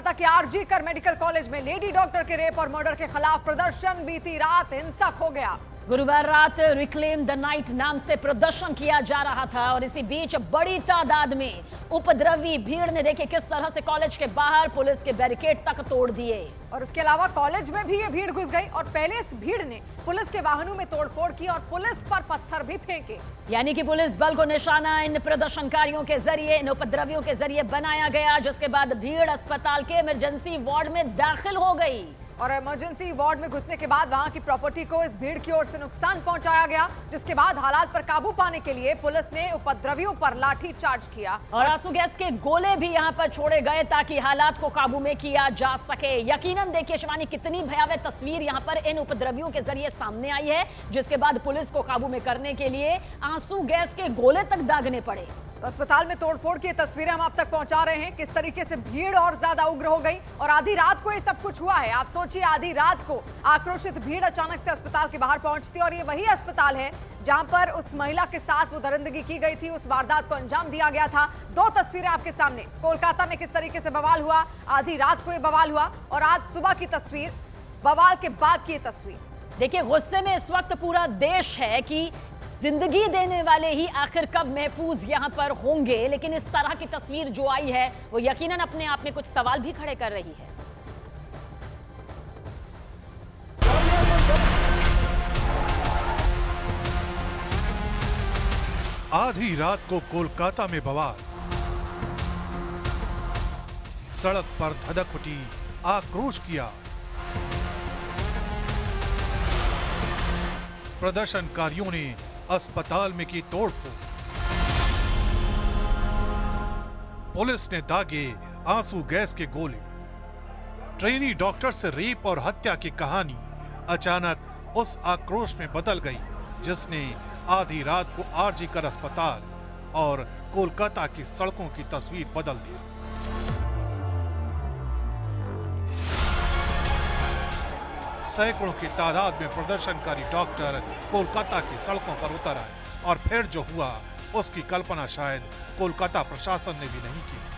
कोलकाता के आरजी कर medical college में लेडी डॉक्टर के रेप और मर्डर के खिलाफ प्रदर्शन बीती रात हिंसक हो गया। गुरुवार रात रिक्लेम द नाइट नाम से प्रदर्शन किया जा रहा था और इसी बीच बड़ी तादाद में उपद्रवी भीड़ ने देखे किस तरह से कॉलेज के बाहर पुलिस के बैरिकेड तक तोड़ दिए और इसके अलावा कॉलेज में भी ये भीड़ घुस गई और पहले इस भीड़ ने पुलिस के वाहनों में तोड़फोड़ की और पुलिस पर पत्थर भी फेंके। यानी कि पुलिस बल को निशाना इन प्रदर्शनकारियों के जरिए, इन उपद्रवियों के जरिए बनाया गया, जिसके बाद भीड़ अस्पताल के इमरजेंसी वार्ड में दाखिल हो गई और इमरजेंसी वार्ड में घुसने के बाद वहां की प्रॉपर्टी को इस भीड़ की ओर से नुकसान पहुंचाया गया, जिसके बाद हालात पर काबू पाने के लिए पुलिस ने उपद्रवियों पर लाठी चार्ज किया और आंसू गैस के गोले भी यहां पर छोड़े गए ताकि हालात को काबू में किया जा सके। यकीनन देखिए शिवानी, कितनी भयावह तस्वीर यहां पर इन उपद्रवियों के जरिए सामने आई है, जिसके बाद पुलिस को काबू में करने के लिए आंसू गैस के गोले तक दागने पड़े। तो अस्पताल में तोड़फोड़ की तस्वीरें हम आप तक पहुंचा रहे हैं, किस तरीके से भीड़ और ज्यादा उग्र हो गई और आधी रात को ये सब कुछ हुआ है। आप सोचिए, आधी रात को आक्रोशित भीड़ अचानक से अस्पताल के बाहर पहुंचती और ये वही अस्पताल है जहां पर उस महिला के साथ वो दरिंदगी की गई थी, उस वारदात को अंजाम दिया गया था। दो तस्वीरें आपके सामने, कोलकाता में किस तरीके से बवाल हुआ, आधी रात को ये बवाल हुआ और आज सुबह की तस्वीर, बवाल के बाद की तस्वीर। देखिए, गुस्से में इस वक्त पूरा देश है कि जिंदगी देने वाले ही आखिर कब महफूज यहां पर होंगे, लेकिन इस तरह की तस्वीर जो आई है वो यकीनन अपने आप में कुछ सवाल भी खड़े कर रही है। आधी रात को कोलकाता में बवाल, सड़क पर धधक उठी, आक्रोश किया। प्रदर्शनकारियों ने अस्पताल में की तोड़फोड़, पुलिस ने दागे आंसू गैस के गोले। ट्रेनी डॉक्टर से रेप और हत्या की कहानी अचानक उस आक्रोश में बदल गई जिसने आधी रात को आरजी कर अस्पताल और कोलकाता की सड़कों की तस्वीर बदल दी। सैकड़ों की तादाद में प्रदर्शनकारी डॉक्टर कोलकाता की सड़कों पर उतर आए और फिर जो हुआ उसकी कल्पना शायद कोलकाता प्रशासन ने भी नहीं की थी।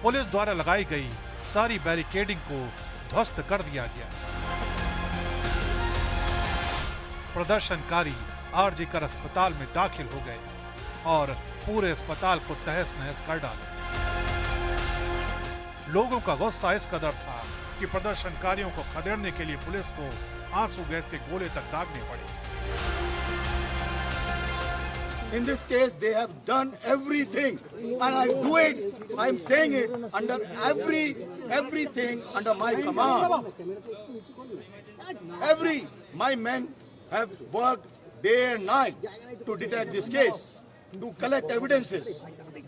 पुलिस द्वारा लगाई गई सारी बैरिकेडिंग को ध्वस्त कर दिया गया। प्रदर्शनकारी आरजी कर अस्पताल में दाखिल हो गए और पूरे अस्पताल को तहस नहस कर डाला। लोगों का गुस्सा इस कदर था कि प्रदर्शनकारियों को खदेड़ने के लिए पुलिस को आंसू गैस के गोले तक दागने पड़े। In this case, they have done everything, and I do it. I am saying it under everything under my command. My men have worked day and night to detect this case, to collect evidences.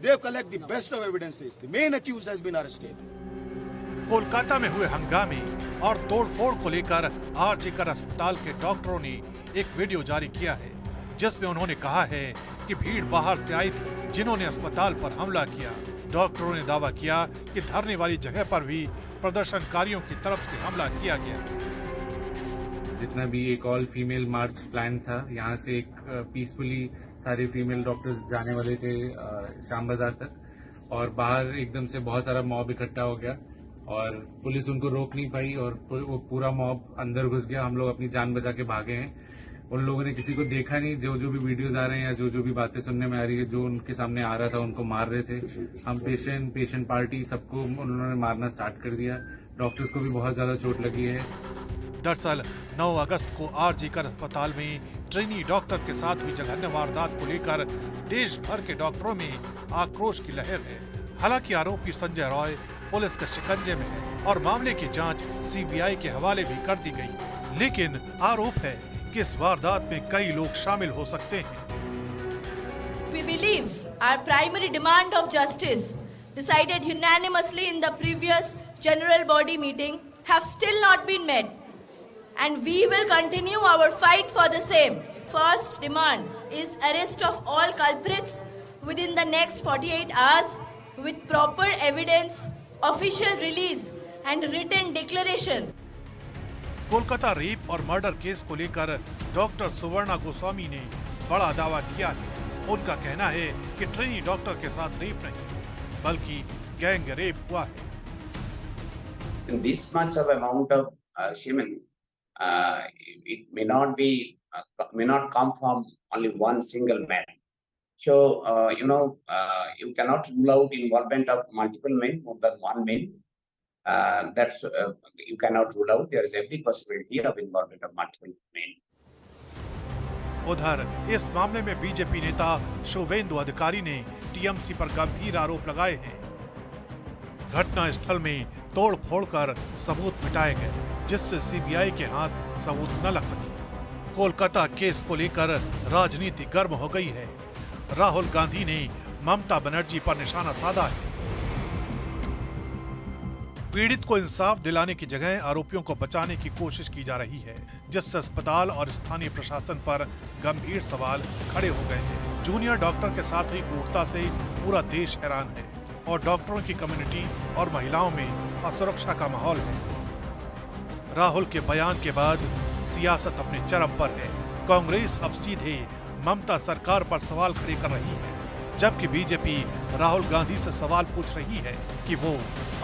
They collect the best of evidences. The main accused has been arrested. Kolkata में हुए हंगामे और तोड़फोड़ को लेकर RG कर अस्पताल के डॉक्टरों ने एक वीडियो जारी किया है जिसमें उन्होंने कहा है कि भीड़ बाहर से आई थी जिन्होंने अस्पताल पर हमला किया। डॉक्टरों ने दावा किया कि धरने वाली जगह पर भी प्रदर्शनकारियों की तरफ से हमला किया गया। जितना भी एक ऑल फीमेल मार्च प्लान था, यहाँ से एक पीसफुली सारे फीमेल डॉक्टर्स जाने वाले थे शाम बाजार तक और बाहर एकदम से बहुत सारा मॉब इकट्ठा हो गया और पुलिस उनको रोक नहीं पाई और वो पूरा मॉब अंदर घुस गया। हम लोग अपनी जान बचा के भागे हैं। उन लोगों ने किसी को देखा नहीं। जो भी वीडियोस आ रहे हैं या जो भी बातें सुनने में आ रही है, जो उनके सामने आ रहा था उनको मार रहे थे। हम पेशेंट पार्टी सबको उन्होंने मारना स्टार्ट कर दिया। डॉक्टर्स को भी बहुत ज्यादा चोट लगी है। दरअसल 9 अगस्त को आरजी कर अस्पताल में ट्रेनी डॉक्टर के साथ हुई जघन्य वारदात को लेकर देश भर के डॉक्टरों में आक्रोश की लहर है। हालांकि आरोपी संजय रॉय पुलिस के शिकंजे में है और मामले की जांच सीबीआई के हवाले भी कर दी गई, लेकिन आरोप है कि इस वारदात में कई लोग शामिल हो सकते हैं। We believe our primary demand of justice, decided unanimously in the previous general body meeting, have still not been met, and we will continue our fight for the same. First demand is arrest of all culprits within the next 48 hours with proper evidence, official release and written declaration. Kolkata rape और murder case को लेकर doctor सुवर्णा गोस्वामी ने बड़ा दावा किया है। उनका कहना है कि ट्रेनी डॉक्टर के साथ रेप नहीं, बल्कि गैंग रेप हुआ है। In this much of amount of semen, it may not come from only one single man. So you cannot rule out involvement of multiple men, more than one man. That's you cannot rule out. There is every possibility of involvement of multiple men. उधर इस मामले में BJP नेता शुभेंदु अधिकारी ने TMC पर गंभीर आरोप लगाए हैं। घटना स्थल में तोड़-फोड़ कर सबूत मिटाए गए, जिससे सीबीआई के हाथ सबूत न लग सके। कोलकाता केस को लेकर राजनीति गर्म हो गई है। राहुल गांधी ने ममता बनर्जी पर निशाना साधा है। पीड़ित को इंसाफ दिलाने की जगह आरोपियों को बचाने की कोशिश की जा रही है, जिससे अस्पताल और स्थानीय प्रशासन पर गंभीर सवाल खड़े हो गए हैं। जूनियर डॉक्टर के साथ हुई क्रूरता से पूरा देश हैरान है और डॉक्टरों की कम्युनिटी और महिलाओं में असुरक्षा का माहौल है। राहुल के बयान के बाद सियासत अपने चरम पर है। कांग्रेस अब सीधे ममता सरकार पर सवाल खड़े कर रही है, जबकि बीजेपी राहुल गांधी से सवाल पूछ रही है कि वो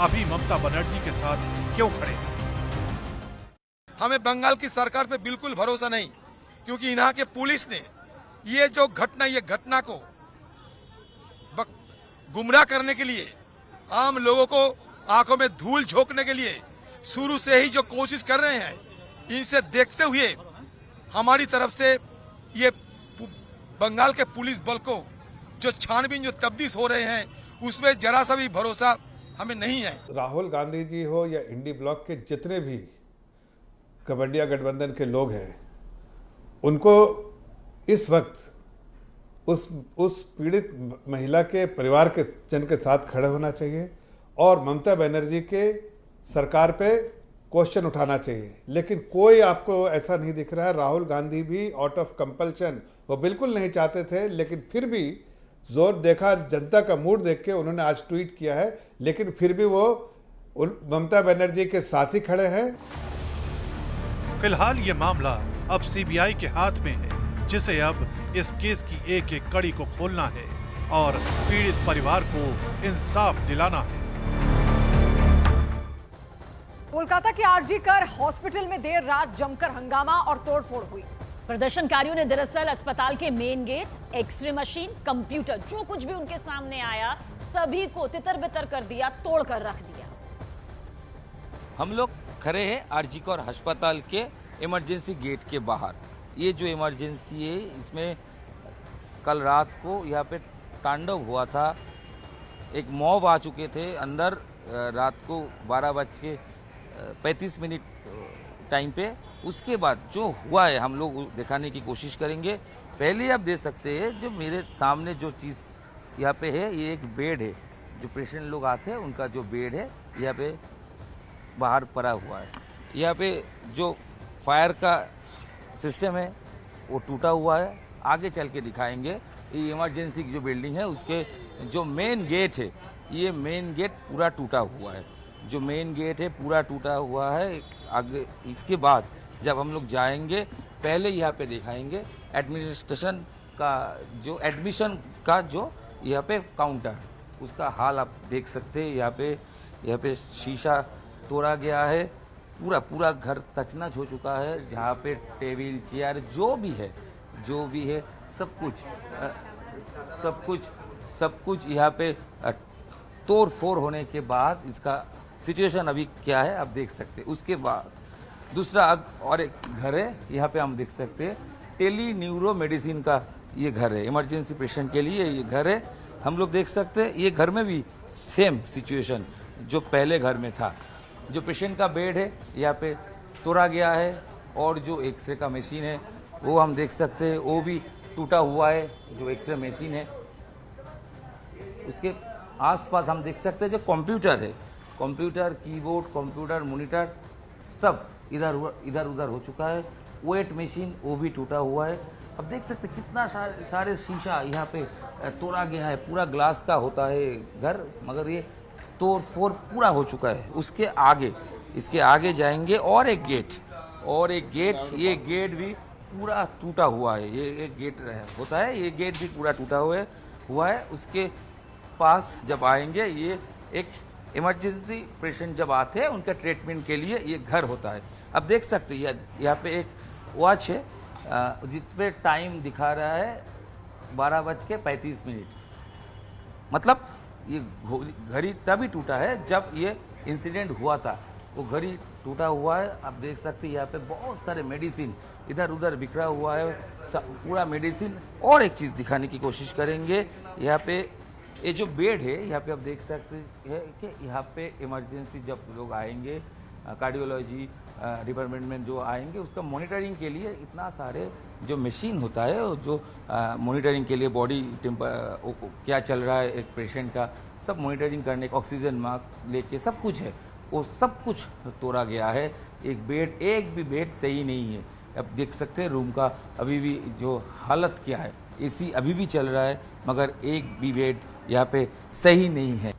अभी ममता बनर्जी के साथ क्यों खड़े हैं। हमें बंगाल की सरकार पे बिल्कुल भरोसा नहीं, क्योंकि यहाँ के पुलिस ने ये घटना को गुमराह करने के लिए, आम लोगों को आंखों में धूल झोंकने के लिए शुरू से ही जो कोशिश कर रहे हैं, इनसे देखते हुए हमारी तरफ से ये बंगाल के पुलिस बल को जो छानबीन जो तब्दील हो रहे हैं, उसमें जरा सा भी भरोसा हमें नहीं है। राहुल गांधी जी हो या इंडी ब्लॉक के जितने भी कबड्डिया गठबंधन के लोग हैं, उनको इस वक्त उस पीड़ित महिला के परिवार के जन के साथ खड़े होना चाहिए और ममता बनर्जी के सरकार पे क्वेश्चन उठाना चाहिए। लेकिन कोई आपको ऐसा नहीं दिख रहा है। राहुल गांधी भी आउट ऑफ कंपल्शन, वो बिल्कुल नहीं चाहते थे, लेकिन फिर भी जोर देखा, जनता का मूड देख के उन्होंने आज ट्वीट किया है, लेकिन फिर भी वो ममता बनर्जी के साथ ही खड़े हैं। फिलहाल ये मामला अब सीबीआई के हाथ में है, जिसे अब इस केस की एक एक कड़ी को खोलना है और पीड़ित परिवार को इंसाफ दिलाना है। कोलकाता के आरजी कर हॉस्पिटल में देर रात जमकर हंगामा और तोड़फोड़ हुई। प्रदर्शनकारियों ने दरअसल अस्पताल के main gate, x ray machine, computer, जो कुछ भी उनके सामने आया सभी को तितर-बितर कर दिया, तोड़ कर रख दिया। हम लोग खड़े हैं आरजी कर अस्पताल के इमरजेंसी गेट के बाहर। ये जो इमरजेंसी है, इसमें कल रात को यहाँ पे तांडव हुआ था। एक मॉब आ चुके थे अंदर रात को 12:35 टाइम पे। उसके बाद जो हुआ है हम लोग दिखाने की कोशिश करेंगे। पहले आप देख सकते हैं, जो मेरे सामने जो चीज़ यहाँ पे है, ये एक बेड है। जो पेशेंट लोग आते हैं उनका जो बेड है यहाँ पे बाहर पड़ा हुआ है। यहाँ पे जो फायर का सिस्टम है वो टूटा हुआ है। आगे चल के दिखाएंगे। ये इमरजेंसी की जो बिल्डिंग है, उसके जो मेन गेट है, ये मेन गेट पूरा टूटा हुआ है। जो मेन गेट है पूरा टूटा हुआ है। आगे इसके बाद जब हम लोग जाएंगे, पहले यहाँ पे दिखाएंगे एडमिनिस्ट्रेशन का जो एडमिशन का जो यहाँ पे काउंटर है, उसका हाल आप देख सकते हैं। यहाँ पे शीशा तोड़ा गया है। पूरा घर तचनच हो चुका है। जहाँ पे टेबल चेयर जो भी है सब कुछ यहाँ पे तोड़ फोड़ होने के बाद इसका सिचुएशन अभी क्या है आप देख सकते हैं। उसके बाद दूसरा और एक घर है, यहाँ पे हम देख सकते हैं टेली न्यूरो मेडिसिन का ये घर है। इमरजेंसी पेशेंट के लिए ये घर है, हम लोग देख सकते हैं। ये घर में भी सेम सिचुएशन जो पहले घर में था। जो पेशेंट का बेड है यहाँ पे तोड़ा गया है और जो एक्सरे का मशीन है वो हम देख सकते हैं, वो भी टूटा हुआ है। जो एक्सरे मशीन है उसके आसपास हम देख सकते हैं जो कंप्यूटर है, कंप्यूटर कीबोर्ड, कंप्यूटर मॉनिटर सब इधर उधर हो चुका है। वेट मशीन वो भी टूटा हुआ है। अब देख सकते कितना सारे शीशा यहाँ पे तोड़ा गया है। पूरा ग्लास का होता है घर, मगर ये तोड़ फोड़ पूरा हो चुका है। इसके आगे जाएंगे और एक गेट, ये गेट भी पूरा टूटा हुआ है। ये एक गेट होता है, ये गेट भी पूरा टूटा हुआ है। उसके पास जब आएंगे, ये एक इमरजेंसी पेशेंट जब आते हैं उनका ट्रीटमेंट के लिए ये घर होता है। अब देख सकते हैं यहाँ पे एक वॉच है जिसपे टाइम दिखा रहा है 12:35। मतलब ये घड़ी तभी टूटा है जब ये इंसिडेंट हुआ था, वो घड़ी टूटा हुआ है। आप देख सकते हैं यहाँ पे बहुत सारे मेडिसिन इधर उधर बिखरा हुआ है, पूरा मेडिसिन। और एक चीज़ दिखाने की कोशिश करेंगे, यहाँ पे ये जो बेड है यहाँ पे आप देख सकते हैं कि यहाँ पे इमरजेंसी जब लोग आएंगे, कार्डियोलॉजी डिपार्टमेंट में जो आएंगे, उसका मॉनिटरिंग के लिए इतना सारे जो मशीन होता है, जो मॉनिटरिंग के लिए बॉडी क्या चल रहा है एक पेशेंट का, सब मॉनिटरिंग करने का, ऑक्सीजन मास्क लेके सब कुछ है, वो सब कुछ तोड़ा गया है। एक भी बेड सही नहीं है। अब देख सकते हैं रूम का अभी भी जो हालत क्या है, एसी अभी भी चल रहा है मगर एक भी बेड यहाँ पे सही नहीं है।